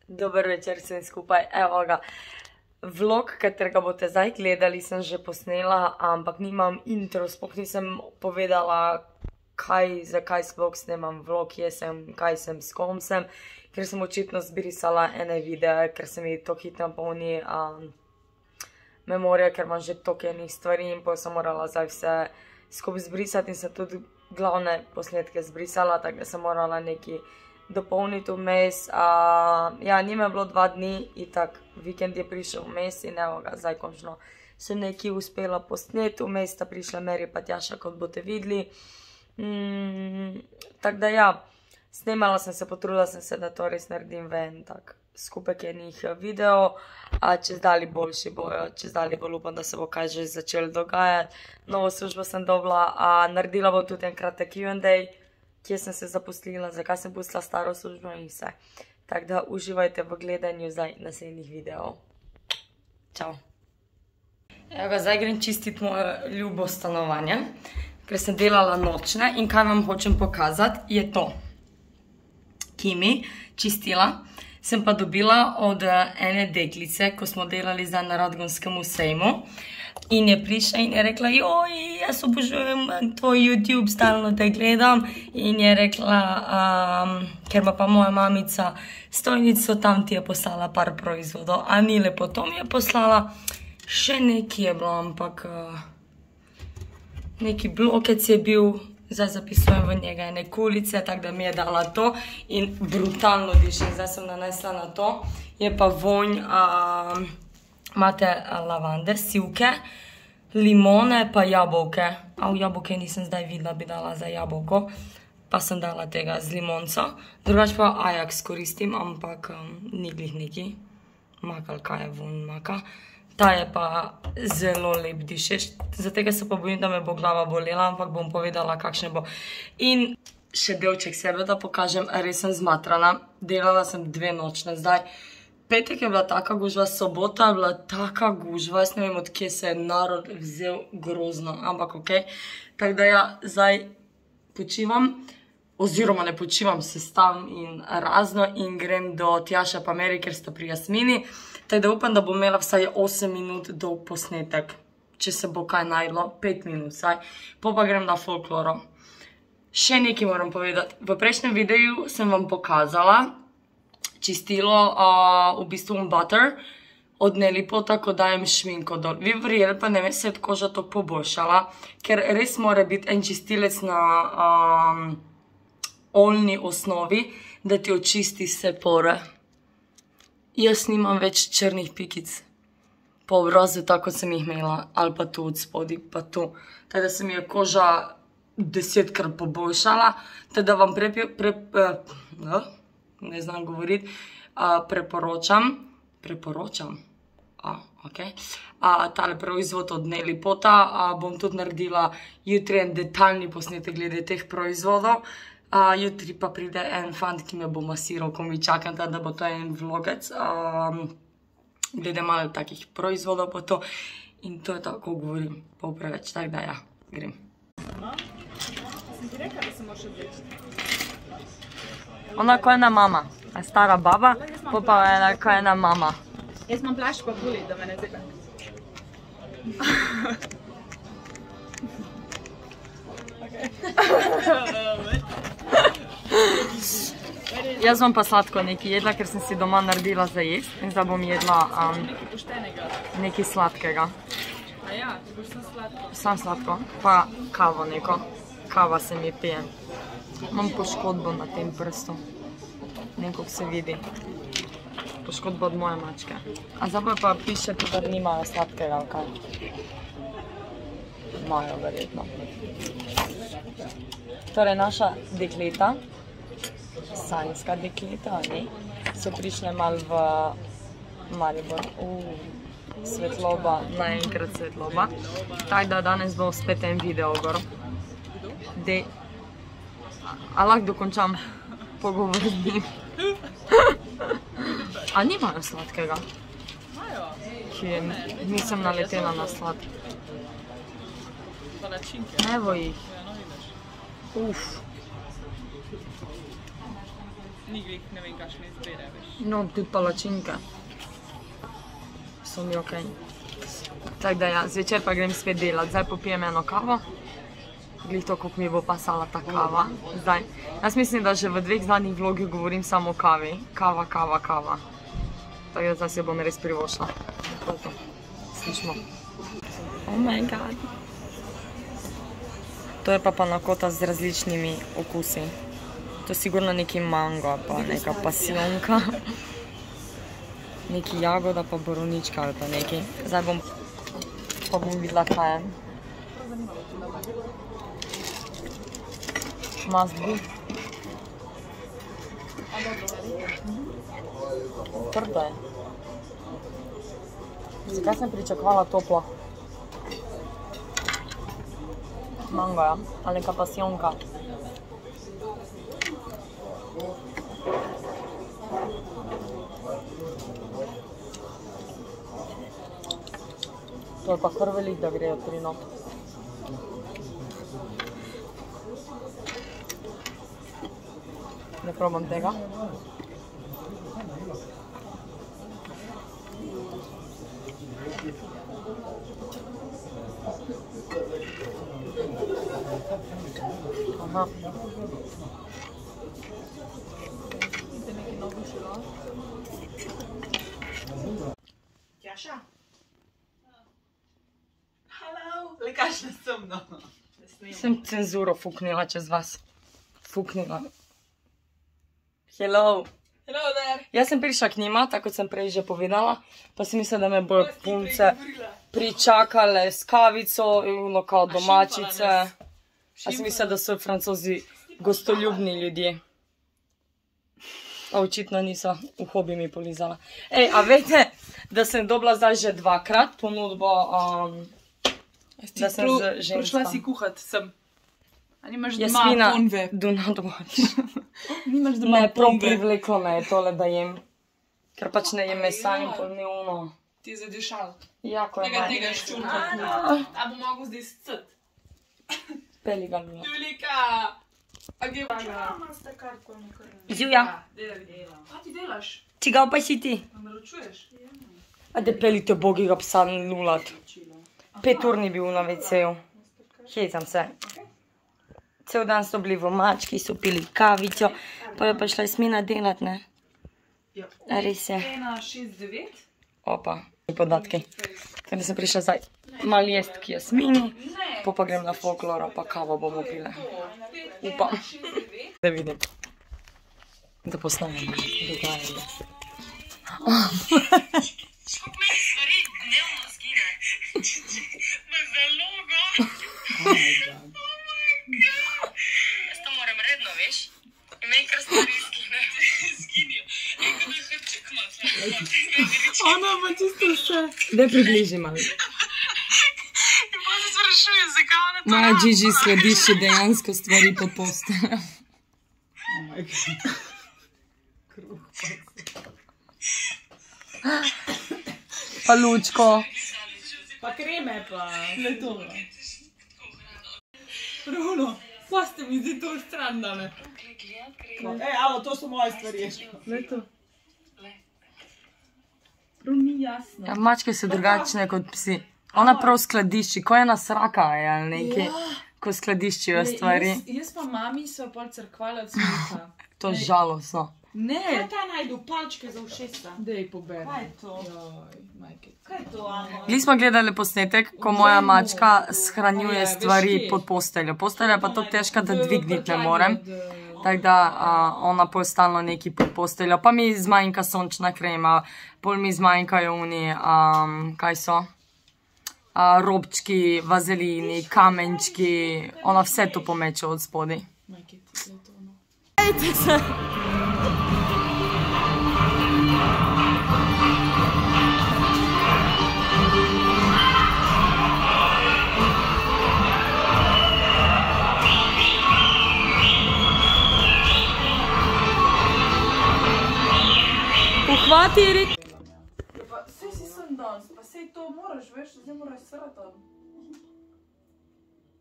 Dober večer vsem skupaj, evo ga. Vlog, katerega boste zdaj gledali, sem že posnela, ampak nimam intro, sploh nisem povedala, zakaj sploh snemam vlog, kje sem, kaj sem, s kom sem, ker sem očitno zbrisala ene videe, ker se mi to hitno polni memorija, ker imam že toliko enih stvari in potem sem morala zdaj vse skupaj zbrisati in sem tudi glavne posnetke zbrisala, tako da sem morala neki dopolniti vmes. Ja, njime je bilo 2 dni in tak vikend je prišel vmes in evo ga, zdaj končno se nekaj uspela posneti, vmes sta prišla Meri pa Tjaša, kot boste videli. Tako da ja, snemala sem se, potrudila sem se, da to res naredim v en tak skupek enih video, čez dali boljši bojo, čez dali bolj upam, da se bo kaj že začelo dogajati. Novo službo sem dobila, naredila bom tudi en kratek Q&A, kje sem se zaposlila, zakaj sem pustila staro službo in vse. Tako da uživajte v gledanju zdaj naslednjih videov. Čau. Evo ga, zdaj grem čistiti moje ljubo stanovanje, ker sem delala nočne in kaj vam hočem pokazati je to. Kimi, čistila, sem pa dobila od ene deklice, ko smo delali zdaj na Radgonskem sejmu. In je prišla in je rekla, joj, jaz obožujem tvoj YouTube, stalno te gledam. In je rekla, ker pa moja mamica stojnico, tam ti je poslala par proizvodov. A ni lepo, to mi je poslala. Še nekaj je bilo, ampak neki blokec je bil, zdaj zapisujem v njega ene kulice, tako da mi je dala to. In brutalno diši, zdaj sem nanesla na to. Je pa vonj, imate lavande, sivke, limone pa jabolke. V jabolke nisem zdaj videla, bi dala za jabolko, pa sem dala tega z limonco. Drugač pa Ajax koristim, ampak ni glih neki. Maka, kaj je vonj maka. Ta je pa zelo lep dišeš, zatega se pa bojim, da me bo glava bolela, ampak bom povedala, kakšne bo. In še delček sebe, da pokažem, res sem zmatrana. Delala sem 2 nočne zdaj. Petek je bila taka gužva, sobota je bila taka gužva, jaz ne vem, od kje se je narod vzel, grozno, ampak okej. Tako da ja, zdaj počivam, oziroma ne počivam, se stavim in razno in grem do Tjaša pa Meri, ker sta pri Jasmini. Tako da upam, da bom imela vsaj 8 minut dolg posnetek, če se bo kaj najdlo, 5 minut vsaj. Pa grem na folkloro. Še nekaj moram povedati. V prejšnjem videu sem vam pokazala čistilo, v bistvu butter, od Nelipota, ko dajem šminko dol. Vi verjeli pa ne vem, se je koža to poboljšala, ker res mora biti en čistilec na oljni osnovi, da ti očisti vse pore. Jaz nimam več črnih pikic po obrazu, tako kot sem jih imela, ali pa tu od spodi, pa tu. Tako da se mi je koža 10-krat poboljšala, tako da vam ne znam govoriti, preporočam, tale proizvod od Nelipota, bom tudi naredila jutri en detaljni posnetek glede teh proizvodov. Jutri pa pride en fant, ki me bo masiral, ko mi čakam, da bo to en vlogec, glede malo takih proizvodov pa to. In to je tako, govorim, pol preveč, tako da ja, grem. Sem ti rekla, da se moraš odreči? Ona ko ena mama, stara baba, pa ena ko ena mama. Jaz imam plašč pa buli, da me ne zebe. Jaz bom pa sladko nekaj jedla, ker sem si doma naredila za jest in zdaj bom jedla nekaj sladkega. A ja, ti boš sam sladko? Sam sladko, pa kavo neko. Kava se mi pije. Imam poškodbo na tem prstu. Nekog se vidi. Poškodbo od moje mačke. A zdaj pa piše, da nimajo sladkega, ali kaj? Imajo, verjetno. Torej, naša dekleta, sanjska dekleta, so prišle malo v Maribor. Svetloba, naenkrat svetloba. Tako da danes bo spet en video gor. A lahko dokončam pogovor z njim? A nimajo sladkega? Imajo. Nisem naletela na slad. Pa načinke. Evo jih. Ja, no vidiš. Ni glih, ne vem, kakšne izbere, veš. No, tudi palačinke so mi okej. Tako da ja, zvečer pa grem spet delat. Zdaj popijem eno kavo. Glih to, koliko mi bo pasala ta kava. Zdaj, jaz mislim, da že v 2 zadnjih vlogih govorim samo o kavi. Kava, kava, kava. Tako da zdaj se bom res privošla. To. Slišimo. Oh my god. To je pa panakota z različnimi okusi. To je sigurno neki mango, pa neka pasionka. Neki jagoda, pa borovnička ali pa neki. Zdaj pa bom videla, kaj je. Must be. Trdo je. Zakaj sem pričakovala toplo? Mango, ja? Ali neka pasionka. To je pa kar velik, da grejo 3 not. Ne probam tega. Aha. Tjaša? Hello, le kakšna sem, no? Sem cenzuro fuknila čez vas. Fuknila. Hello. Hello there. Jaz sem prišla k njima, tako kot sem prej že povedala, pa sem mislila, da me bojo punce pričakale s kavico, kao domačice. A sem mislila, da so Francozi gostoljubni ljudje. A očitno niso, v hobi mi polizala. Ej, a veste, da sem dobila zdaj že 2-krat ponudbo, da sem z ženskam. Prišla si kuhat sem. A nimaš doma ponve? Do not watch. Nimaš doma Ne, prav ponve? privleklo me je tole, da jem. Ker pač ne jem mesa in pol ni ono. Ti je zadešal. Jako je manj. Tega ščunka. A bo mogel zdaj scet? Peli ga mi. Julika! A gdje pa ga? Živja, A ti delaš? čigav pa si ti? Naročuješ? A da pelite bogiga psa nulat. 5 ur ni bil na WC-ju. Hecam se. Cel dan so bili v mački, so pili kavico, pa je pa šla Jasmina delat, ne? A res je. 169? Opa, podatki. Ker sem prišla zdaj malo jest k Jasmini, pa grem na folkloro, pa kavo bomo pile. Upam. Da vidim. Da posnamem dogajanje. Skok meni stvari dnevno zgine. Ma zalogo. Jaz to moram redno, veš? In meni kar stvari zginijo. Eko da hrček ima. Ona ima čisto vse. Daj približi malo. In pa se sprašuje, zakaj ona to Moja Gigi skladišči dejansko stvari pod posteljo. Pa lučko. Pa kreme pa. Ne to. Runo, pa ste mi zdi to stran dane. Alo, to so moje stvari. Ne to. Prav ni jasno. Ja, mačke so drugačne kot psi. Ona prav skladišči, ko je ena sraka je ali nekaj, ko skladiščijo stvari. Jaz pa mami so pol crkvale od smeha. To žalostno. Ne. Kaj ta najdu palčke za ušesa? Dej poberi. Kaj je to? Joj, majke. Kaj je to, Ano? Gli smo gledali posnetek, ko moja mačka shranjuje stvari pod posteljo. Postelja je pa to težka, da dvigniti ne morem. Tako da ona pol stalno neki pod posteljo. Pa mi zmanjka sončna krema, pol mi zmanjkajo oni, kaj so? Robčki, vazelini, kamenčki, ona vse to pomeče od spodaj. Majke, to je to ono. Ejte se! Uhvati, Erik! Pa sej si sem danes, pa sej to moraš, veš, zdaj moraš srati.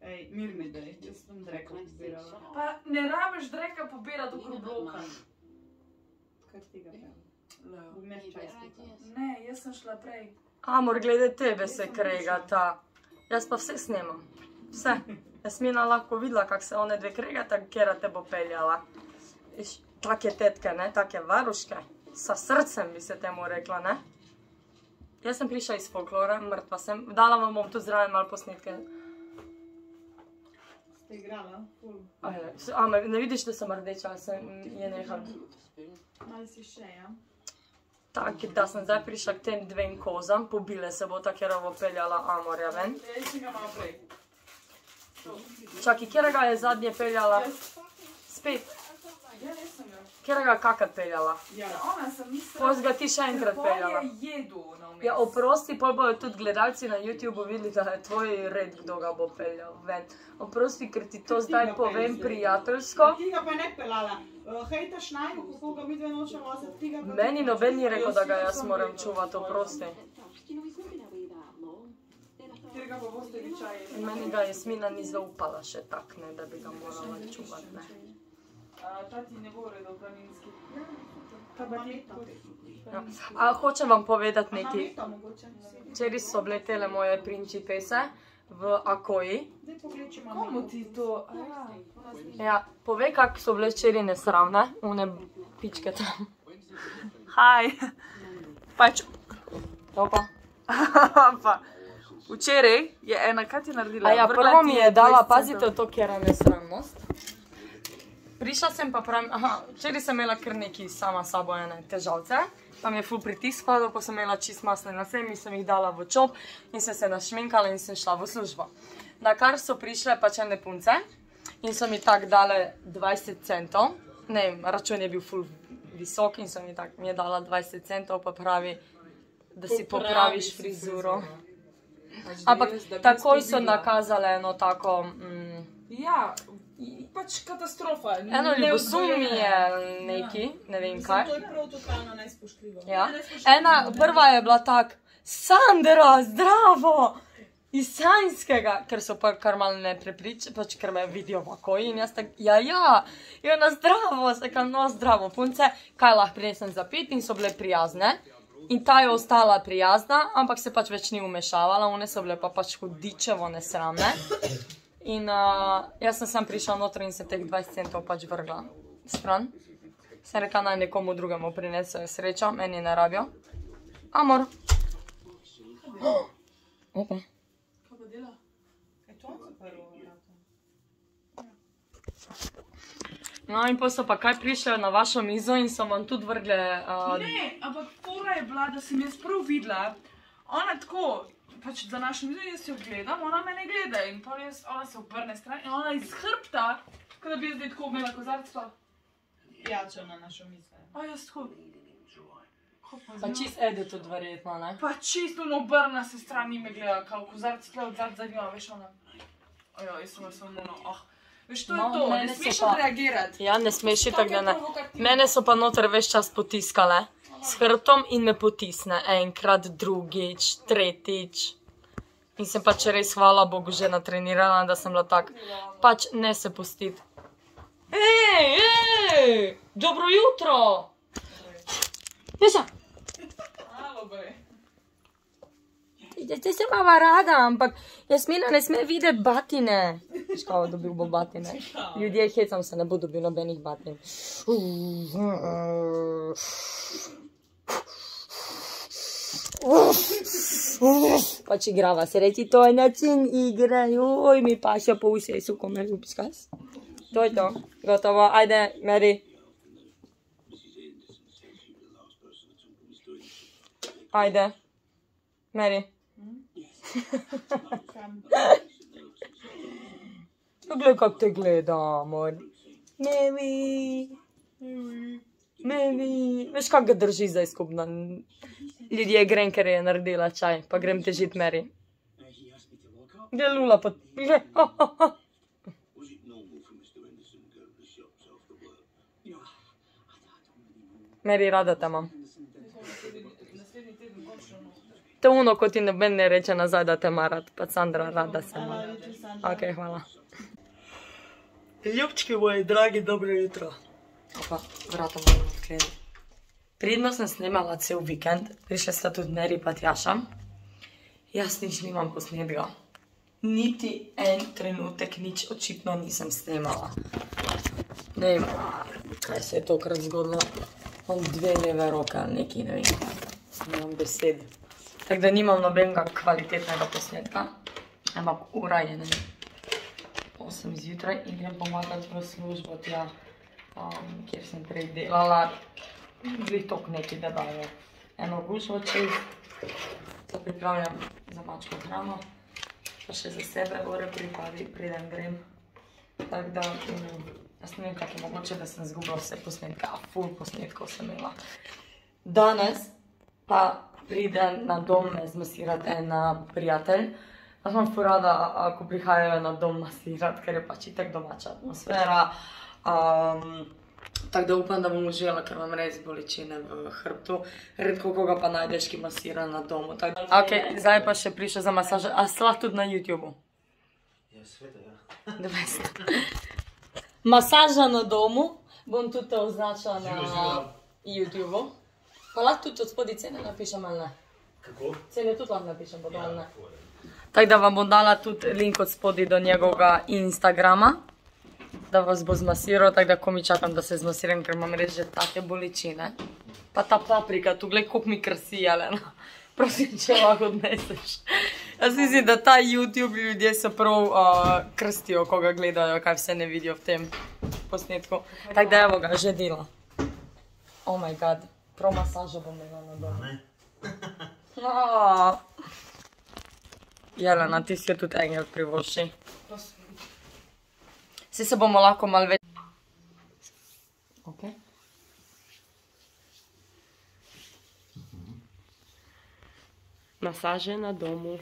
Ej, mir mi daj, jaz sem dreka pobirala. Pa ne rabiš dreka pobirati okrog bloka. Kaj tega peva? Ne, jaz sem šla prej. Amor, glede tebe se kregata. Jaz pa vse snemam. Vse. Jasmina lahko videla, kak se one dve kregata, kjera te bo peljala. Viš, take tetke, ne, take varuške. Sa srcem bi se temu rekla, ne. Jaz sem prišla iz folklora, mrtva sem. Dala vam bom tu zraven malo posnetke. Ste igrala? Amor, ne vidiš, da sem rdeča, je nehal. Malo si še, ja? Tako, da sem zdaj prišla k tem dvem kozam, pobile se bo ta, kjera bo peljala Amorja ven. Jaz si ga malo prej. Čakaj, kjerega je zadnje peljala? Spet. Ja, nisem ga. Kjerega kakrat peljala? Ja, ona sem mislila... Pol ga ti še enkrat peljala. Pol je jedu na vmes. Ja, oprosti, pol bojo tudi gledalci na YouTubeu videli, da je tvoj red, kdo ga bo peljal ven. Oprosti, ker ti to zdaj povem prijateljsko. Ti ga pa ne peljala. Hejtaš naju, kako ga mi dve noče voziti, ti ga pa... Meni noben ni rekel, da ga jaz moram čuvati, oprosti. Kjer ga pa boste vi čaje. Meni ga Jasmina ni zaupala še tak, ne, da bi ga morala čuvati, ne. Tati ne bo redel planinski. Pa pa neta. A hočem vam povedati nekaj. Neta mogoče. Včeraj so bile tele moje principese v Akoji. Daj pogled, če imam... Komu ti to? Ja, povej, kak so bile včeraj nesravne, one pičke tam. Haj. Pač, Opa. pa, včeraj je ena, kaj ti naredila? A ja, Vrgla prvo ti mi je dala, 20 pazite to, kjera nesramnost. Prišla sem pa pravim, včeraj sem imela kar neki sama sabo ene težavce, pa mi je ful pritisk padel, ko sem imela čist masne lase, mi sem jih dala v čop in sem se našminkala in sem šla v službo. Na kar so prišle pač ene punce in so mi tak dale 20 centov, ne vem, račun je bil ful visok in so mi tak, mi je dala 20 centov, pa pravi, da si popraviš frizuro. Ampak takoj so nakazale eno tako... Ja, pač katastrofa. Eno ljubosumje neki, ne vem kaj. To je prav totalno nespoštljivo. Ja. Ena, prva je bila tak, Sandra, zdravo! Iz Sanjskega, ker so pa kar malo ne prepričali, pač ker me vidijo v Akoji in jaz tak, ja, je na zdravo, se kam no zdravo, punce, kaj lahko prinesem za pit in so bile prijazne. In ta je ostala prijazna, ampak se pač več ni umešavala, one so bile pa pač hudičevo nesramne. In jaz sem prišla noter in se teh 20 centov pač vrgla stran. Sem rekla, naj nekomu drugemu prinesejo srečo, meni ne rabijo. Amor. Opa. Kaj pa dela? Kaj to se prvo vrata? No in potem so pa kaj prišle na vašo mizo in so vam tudi vrgle... Ne, ampak fora je bila, da sem jaz prav videla, ona tako, pač za našo mizo, jaz jo gledam, ona me ne gleda in potem ona se obrne stran in ona iz hrbta, kot da bi jaz zdaj tako imela kozarc pa jačo na našo mizo. A jaz tako... Pa čist ede tudi verjetno, ne? Pa čisto obrna se stran in me gleda, kao kozarc tle od zadnjega, veš ona... Ajo, jaz sem samo ono, veš, to je to, ne smeš odreagirati. Ja, ne smeš itak, da ne. Mene so pa noter ves čas potiskale. S hrbtom in me potisne. Enkrat, drugič, tretjič. In sem pač res, hvala Bogu, že natrenirala, da sem bila tak. Pač ne se pustiti. Ej! Dobro jutro! Ješa! Halo, bej. Zdaj sem mama rada, ampak Jasmina ne sme videti batine. Veš kao, dobil bo batine. Ljudje, hecam se, ne bo dobil nobenih batin. Pač igrava se, reči, to je način igre. Joj, mi paša po ušesu, ko me ljubskaš. To je to. Gotovo. Ajde, Mary. Ajde. Mary. Glej, kak te gleda, amor. Mary. Mary. Veš, kak ga drži zdaj skupno? Ljudje grem, ker je naredila čaj, pa grem težit Mary. Glej, Lula, pa... Glej, Mary, rada te imam. To je ono, ko ti noben ne reče nazaj, da te ima rad. Pa Sandra, rada se ima. Ok, hvala. Ljubčki moji, dragi, dobro jutro. Opa, vrata moram odkleniti. Pridno sem snemala cel vikend, prišla sta tudi Meri pa Tjaša. Jaz nič nimam posnetega. Niti en trenutek nič očitno nisem snemala. Ne vem, kaj se je tokrat zgodilo. Imam 2 leve roke ali nekaj, ne vem. Nimam besed. Tako da nimam nobenega kvalitetnega posnetka. Ampak ura je, ne vem, 8 zjutraj in grem pomagati v službo tja, kjer sem prej delala. Glih toliko nekaj, da dajo eno gušo čez, da pripravljam za mačko hrano, pa še za sebe ure pripravi, preden grem. Tako da, jaz ne vem, kako je mogoče, da sem zgubila vse posnetke, a ful posnetkov sem imela. Danes pa pride na dom me zmasirati en prijatelj. Jaz imam ful rada, ko prihajajo na dom masirati, ker je pač itak domača atmosfera. Tako da upam, da bom uživela, ker imam res bolečine v hrbtu. Redko koga pa najdeš, ki masira na domu. Ok, zdaj pa še prišel za masažo. A slah tudi na YouTubeu? Ja, sveda, ja. 200. Masaža na domu. Bom tudi to označila na YouTubeu. Pa lahko tudi od spodaj cene napišem ali ne? Kako? Cene tudi lahko napišem, pa ali ne? Tako da vam bom dala tudi link od spodaj do njegovega Instagrama, da vas bo zmasiral, tako da komi čakam, da se zmasiram, ker imam res že take bolečine. Pa ta paprika, tu gled, koliko mi krasi, Jelena. Prosim, če lahko odneseš. Jaz mislim, da ta YouTube ljudje se prav krstijo, ko ga gledajo, kaj vse ne vidijo v tem posnetku. Tako da evo ga, že dela. Oh my god, prav masažo bom imela na domu. Jelena, ti si jo tudi enkrat privošči. Vsi se bomo lahko malo več... Ok. Masaže na domu.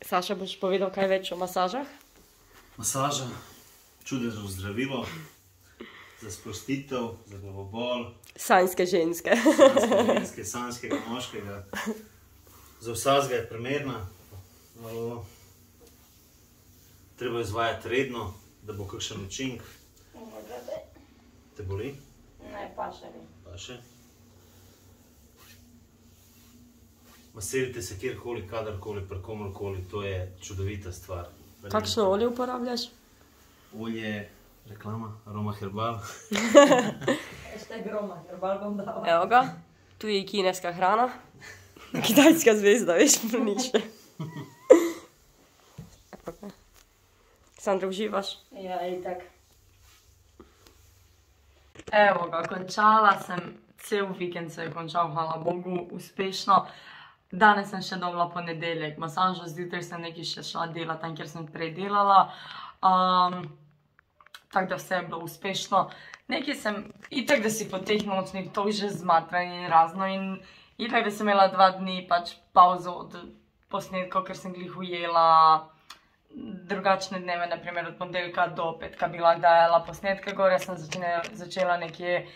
Saša, boš povedal kaj več o masažah? Masaža, čudežno zdravilo, za sprostitev, za glavobol. Sanjske ženske. Sanjske ženske, sanjskega moškega. Za vsazga je primerna. Treba izvajati redno, da bo kakšen učink. Te boli? Ne, pa še mi. Pa še. Masirite se kjerkoli, kadarkoli, pri komorkoli, to je čudovita stvar. Kakšno olje uporabljaš? Olje, reklama, Aroma Herbal. Hashtag Roma, Herbal bom dala. Evo ga, tu je kineska hrana. Kitajska zvezda, veš, nič. Sandra, uživaš? Ja, itak. Evo ga, končala sem, cel vikend se je končal, hvala Bogu, uspešno. Danes sem še dobila ponedeljek, masažo, zjutraj sem nekaj še šla delati tam, kjer sem prej delala. Tako da vse je bilo uspešno. Nekaj sem, itak da si po teh nočnih to že zmatranje in razno in itak da sem imela 2 dni pač pauzo od posnetkov, ker sem glih ujela drugačne dneve, naprimer od ponedeljka do petka bi lahko dajala posnetke gor. Jaz sem začela nekje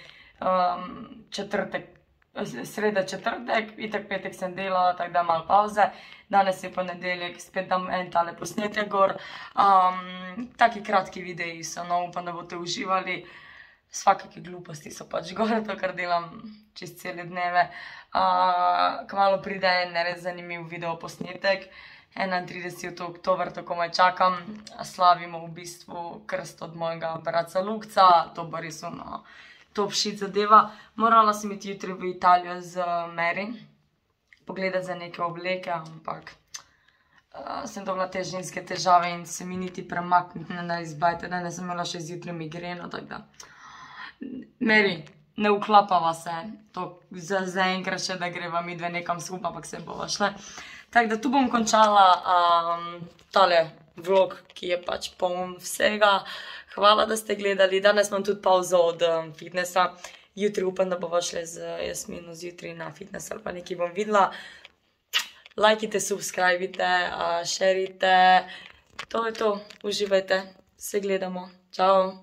sreda četrtek, itak petek sem delala, tako da malo pauze. Danes je ponedeljek, spet dam en tale posnetek gor. Taki kratki videi so, no, upam, da boste uživali. Svakake gluposti so pač gor, to kar delam čez cele dneve. Kmalu pride en res zanimiv video posnetek. 31. oktober, tako me čakam, slavimo v bistvu krst od mojega bratca Lukca, to bo res ono top shit zadeva. Morala sem iti jutri v Italijo z Meri, pogledati za neke obleke, ampak sem dobila te ženske težave in se mi niti premakniti ne da izbajte, da ne sem imela še zjutraj migreno, tako da. Meri, ne uklapava se, to za enkrat še, da greva mi dve nekam skupaj, ampak se bova šle. Tako da tu bom končala tale vlog, ki je pač poln vsega. Hvala, da ste gledali. Danes imam tudi pauzo od fitnessa. Jutri upam, da bova šle z Jasmino zjutraj na fitness ali pa nekaj bom videla. Lajkite, subscribite, šerite. To je to. Uživajte. Se gledamo. Čau.